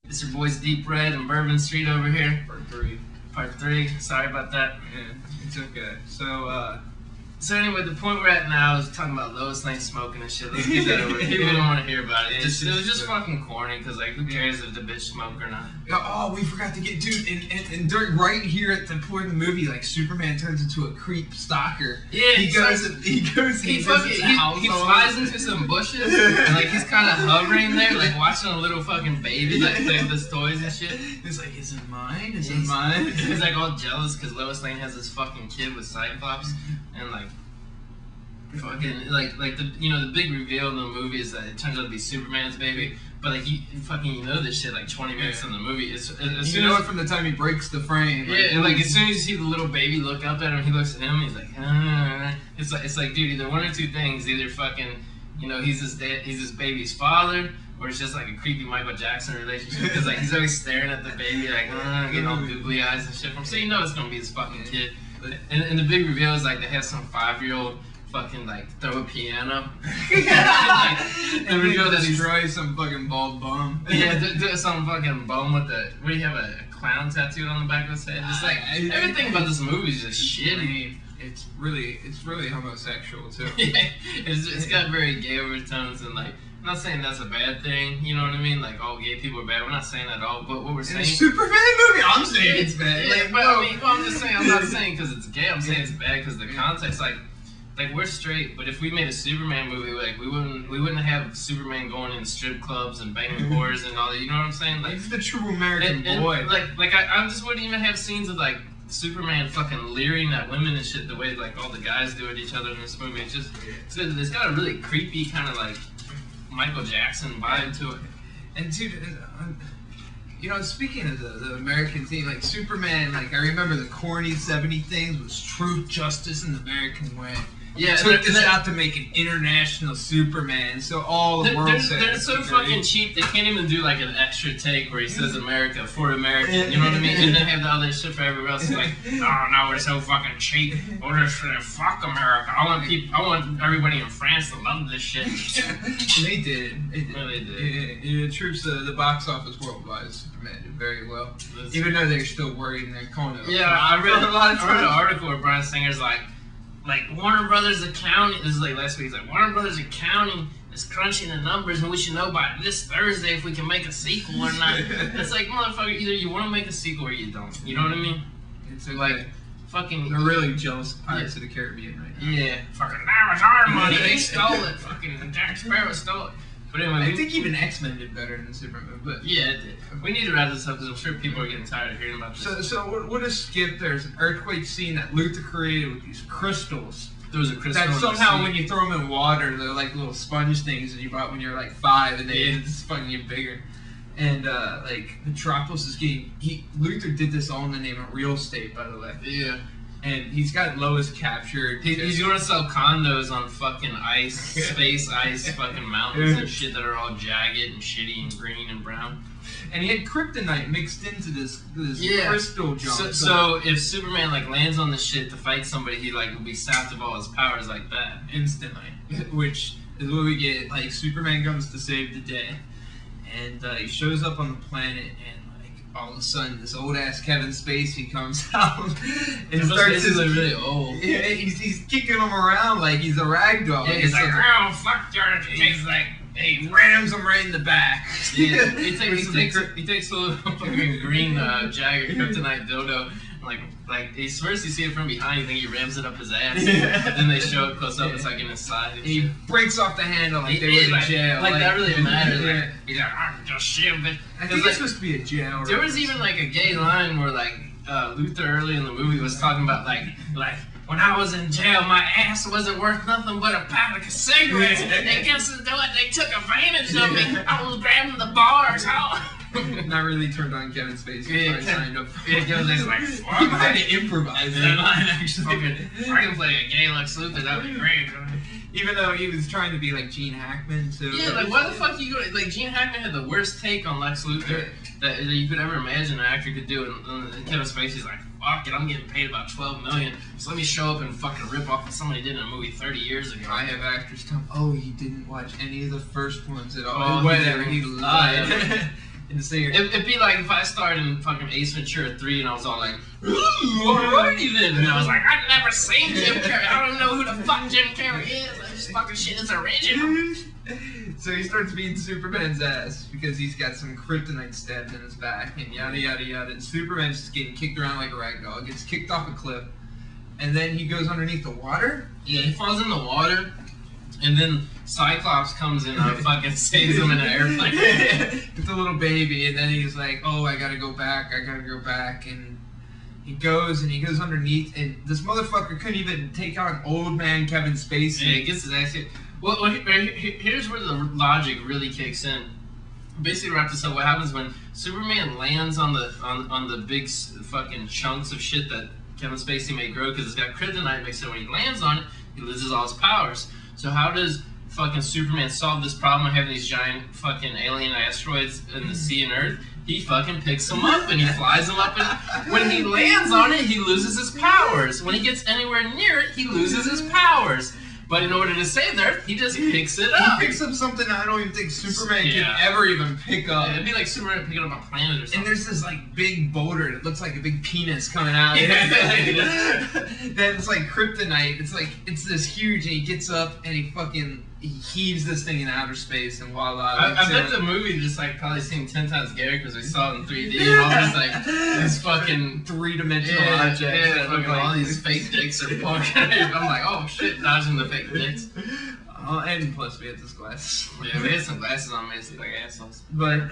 It's your boys Deep Red and Bourbon Street over here. Part 3. Part 3. Sorry about that. Yeah, it's okay. So anyway, the point we're at now is talking about Lois Lane smoking and shit. Let's get that over. People don't want to hear about it. It was just fucking corny, because like, who cares if the bitch smoked or not? Oh, we forgot to get, dude, and during, right here at the point in the movie, like, Superman turns into a creep stalker. Yeah, he flies into some bushes, and like, he's kind of hovering there, like, watching a little fucking baby, like, play with his toys and shit. He's like, is it mine? Is it mine? He's like all jealous because Lois Lane has this fucking kid with Cyclops, and like, fucking like the the big reveal in the movie is that it turns out to be Superman's baby, but like you know this shit like 20 minutes in the movie. As soon it from the time he breaks the frame. Like, yeah, like as soon as you see the little baby look up at him, he looks at him, he's like, it's like dude, either one or two things, either fucking he's his baby's father, or it's just like a creepy Michael Jackson relationship, because like he's always staring at the baby like getting all googly eyes and shit from, so it's gonna be his fucking kid. And the big reveal is like they have some 5-year-old fucking like throw a piano. And we go destroy some fucking bald bum. Yeah, do some fucking bum with where you have a clown tattooed on the back of his head. Just like everything about this movie is just shitty. It's really homosexual too. Yeah, it's got very gay overtones, and like, I'm not saying that's a bad thing, you know what I mean? Like, all gay people are bad. We're not saying that at all. But what we're saying, in a Superman movie, I'm saying it's bad. Yeah, but I mean, I'm just saying, I'm not saying because it's gay. I'm saying it's bad because the context, like we're straight. But if we made a Superman movie, like we wouldn't have Superman going in strip clubs and banging whores and all that. You know what I'm saying? Like, he's the true American boy. I just wouldn't even have scenes of like Superman fucking leering at women and shit the way like all the guys do at each other in this movie. It's got a really creepy kind of like Michael Jackson vibe to it. And dude, speaking of the American thing, like Superman, like I remember the corny 70 things was truth, justice, and the American way. Yeah, took this out to make an international Superman, so all the world says they're so fucking cheap. They can't even do like an extra take where he says America for American. You know what I mean? And then have the other shit for everywhere else. It's like, oh no, we're so fucking cheap. We're just gonna fuck America. I want everybody in France to love this shit. They did. Really did. Yeah, troops. The box office worldwide, Superman did very well. Even though they're still worried and they're calling it. Yeah, I read an article where Bryan Singer's like Warner Brothers accounting. This is like last week. He's like, Warner Brothers accounting is crunching the numbers, and we should know by this Thursday if we can make a sequel or not. It's like, motherfucker, either you want to make a sequel or you don't. You know what I mean? It's okay. Like, fucking. They're really jealous of Pirates of the Caribbean right now. Yeah, fucking now it's our money. They stole it. Fucking Jack Sparrow stole it. But anyway, I think even X-Men did better than Superman. But yeah, it did. We need to wrap this up because I'm sure people are getting tired of hearing about this. So what is skip? There's an earthquake scene that Luther created with these crystals. There was a crystal. That somehow when you throw them in water, they're like little sponge things that you bought when you were like 5, and they just fucking get bigger. And like Metropolis is getting. Luther did this all in the name of real estate, by the way. Yeah. And he's got Lois captured. He's going to sell condos on fucking ice, space ice, fucking mountains and shit that are all jagged and shitty and green and brown. And he had kryptonite mixed into this crystal junk. So if Superman like lands on this shit to fight somebody, he like will be sapped of all his powers like that instantly. Which is what we get. Like Superman comes to save the day, and he shows up on the planet, and all of a sudden, this old ass Kevin Spacey comes out and starts to look really old. Yeah, he's kicking him around like he's a ragdoll. Yeah, he's like, oh fuck your. He's like, he rams him right in the back. Yeah, he takes a little fucking green Jagger kryptonite dildo. Like he swears you see it from behind, you think he rams it up his ass. Yeah. And then they show it close up, it's like in his side. And he breaks off the handle like they were in jail. Like that really matters. Like, he's like, I'm just shivering. I think it's supposed to be a jail. There was even like a gay line where like Luther early in the movie was talking about like when I was in jail, my ass wasn't worth nothing but a pack of cigarettes. They took advantage of me. I was grabbing the bars. Not really turned on Kevin Spacey. Yeah, signed up. Yeah, Kevin Spacey's like, fuck. He had to improvise that line, actually. I can play a gay Lex Luthor, that would be great. Even though he was trying to be like Gene Hackman, so... Yeah, like, why the fuck you go... Like, Gene Hackman had the worst take on Lex Luthor that you could ever imagine an actor could do, and Kevin Spacey's like, fuck it, I'm getting paid about $12 million, so let me show up and fucking rip off what somebody did in a movie 30 years ago. I have actors tell me, oh, he didn't watch any of the first ones at all. Oh, whatever, he lied. in the singer. It'd be like if I started in fucking Ace Ventura 3 and I was all like, ooh, alrighty then. And I was like, I've never seen Jim Carrey. I don't know who the fuck Jim Carrey is. This fucking shit is original. So he starts beating Superman's ass because he's got some kryptonite stabbed in his back and yada yada yada. And Superman's just getting kicked around like a rag doll. Gets kicked off a cliff. And then he goes underneath the water. Yeah, he falls in the water. And then Cyclops comes in and fucking saves him in an airplane. With the little baby, and then he's like, oh, I gotta go back, and he goes underneath, and this motherfucker couldn't even take out old man Kevin Spacey. Yeah, he gets his ass hit. Well, here's where the logic really kicks in. Basically, wrap this up. What happens when Superman lands on the big fucking chunks of shit that Kevin Spacey may grow because it's got kryptonite mixed in. When he lands on it, he loses all his powers. So how does fucking Superman solve this problem of having these giant fucking alien asteroids in the sea and Earth? He fucking picks them up and he flies them up, and when he lands on it, he loses his powers. When he gets anywhere near it, he loses his powers. But in order to save the Earth, he just picks it up. He picks up something I don't even think Superman can ever even pick up. Yeah, it'd be like Superman picking up a planet or something. And there's this like big boulder that looks like a big penis coming out. Then it's like kryptonite. It's this huge, and he gets up and he heaves this thing in outer space, and voila. I bet the movie just like probably seemed 10 times scarier because we saw it in 3D and all this like this fucking three-dimensional objects. Yeah, look like all these fake dicks are poking. I'm like, oh shit, dodging the fake dicks. And plus we had this glasses. Yeah, we had some glasses on, basically like assholes. But